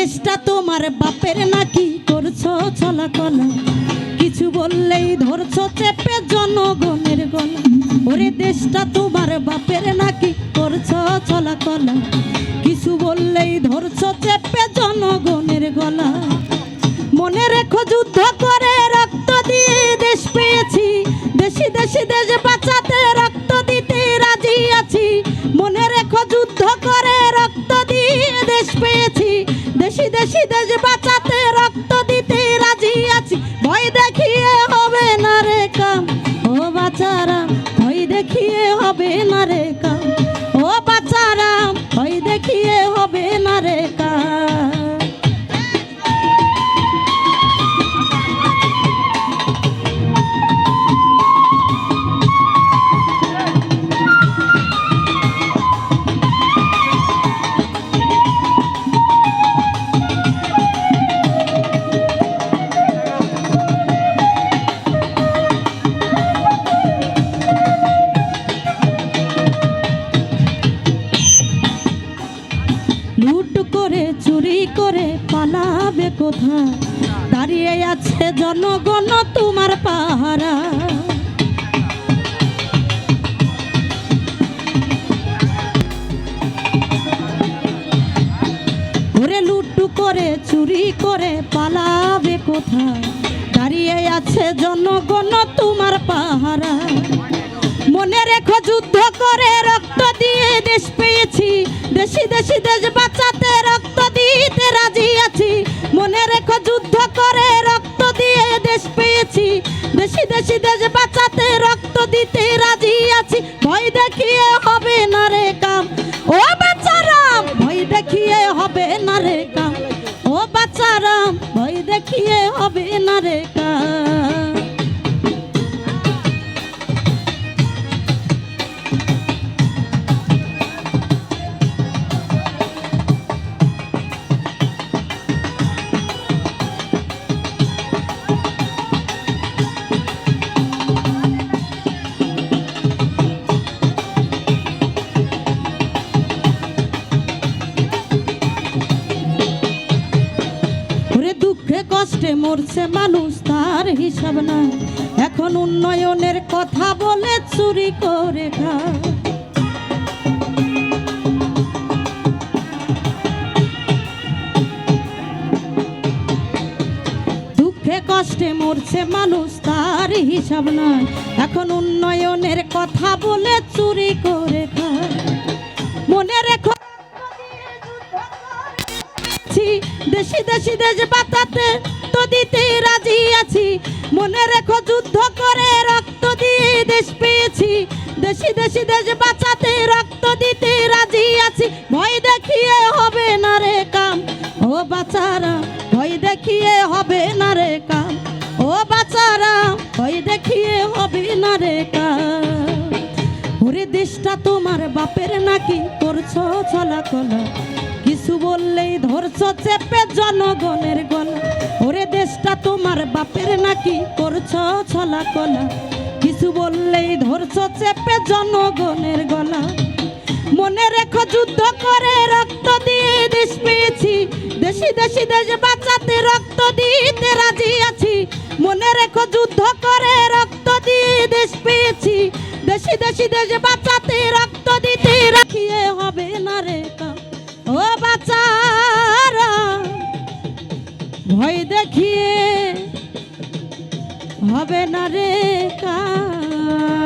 দেশটা তোমার বাপের নাকি করছো ছলাকলা, কিছু বললেই ধরছো চেপে জনগণের গলা। ওরে দেশটা তোমার বাপের নাকি করছো ছলাকলা, কিছু বললেই ধরছো চেপে জনগণের গলা। মনে রেখো যুদ্ধ করে রক্ত দিয়ে দেশ পেয়েছি, দেশি দেশি দেশ বাঁচাতে রক্ত দিতে রাজি আছি। মনে রেখো যুদ্ধ করে রক্ত দিয়ে দেশ পেয়েছি, দেশি দেশি দেশ বাঁচাতে রক্ত দিতে রাজি আছি। ভয় দেখিয়ে হবে না রে কাম, ও বাচারা ভয় দেখিয়ে হবে না রে কাম, ও বাচারা ভয় দেখিয়ে হবে না রে কাম। লুট করে চুরি করে পালাবে কোথায়, দাঁড়িয়ে আছে জনগণ তোমার পাহারা। ওরে লুট করে চুরি করে পালাবে কোথায়, দাঁড়িয়ে আছে জনগণ তোমার পাহারা। মনে রেখো যুদ্ধ করে রক্ত দিয়ে দেশ পেয়েছি, দেশি দেশি দেশ বাঁচাতে রক্ত দিতে রাজি আছি। মনে রেখো যুদ্ধ করে রক্ত দিয়ে দেশ পেয়েছি, দেশি দেশি দেশ বাঁচাতে রক্ত দিতে রাজি আছি। ভয় দেখিয়ে হবে না রে কাম, ও বাচ্চারা ভয় দেখিয়ে হবে না রে কাম, ও বাচ্চারা ভয় দেখিয়ে হবে না রে কাম। দুঃখে কষ্টে মরছে মানুষ তার হিসাব নাই, এখন উন্নয়নের কথা বলে চুরি করে খায়। দুঃখে কষ্টে মরছে মানুষ তার হিসাব নাই, এখন উন্নয়নের কথা বলে চুরি করে খায়। মনে রেখো দেশি দেশি দেশ বাঁচাতে তো দিতে রাজি আছি। মনে রেখো যুদ্ধ করে রক্ত দিয়ে দেশ পেয়েছি, দেশি দেশি দেশ বাঁচাতে রক্ত দিতে রাজি আছি। ভয় দেখিয়ে হবে না রে কাম, ও বাচারা ভয় দেখিয়ে হবে না রে কাম, ও বাচারা ভয় দেখিয়ে হবে না রে কাম। ওরে দেশটা তোমার বাপের নাকি করছো ছলাকলা, কিছু বললেই ধরছো চেপে জনগণের গলা। ওরে দেশটা তোমার বাপের নাকি করছো ছলাকলা, কিছু বললেই ধরছো চেপে জনগণের গলা। মনে রেখো যুদ্ধ করে রক্ত দিয়ে দেশ পেয়েছি, দেশি দেশি দেশ বাঁচাতে রক্ত দিতে রাজি আছি। মনে রেখো যুদ্ধ করে রক্ত দিয়ে দেশ পেয়েছি, দেশি দেশি দেশ বাঁচাতে রক্ত দিতে রাখিয়ে হবে না রে কাম, ও বাচ্চারা ভয় দেখিয়ে হবে না রে কাম।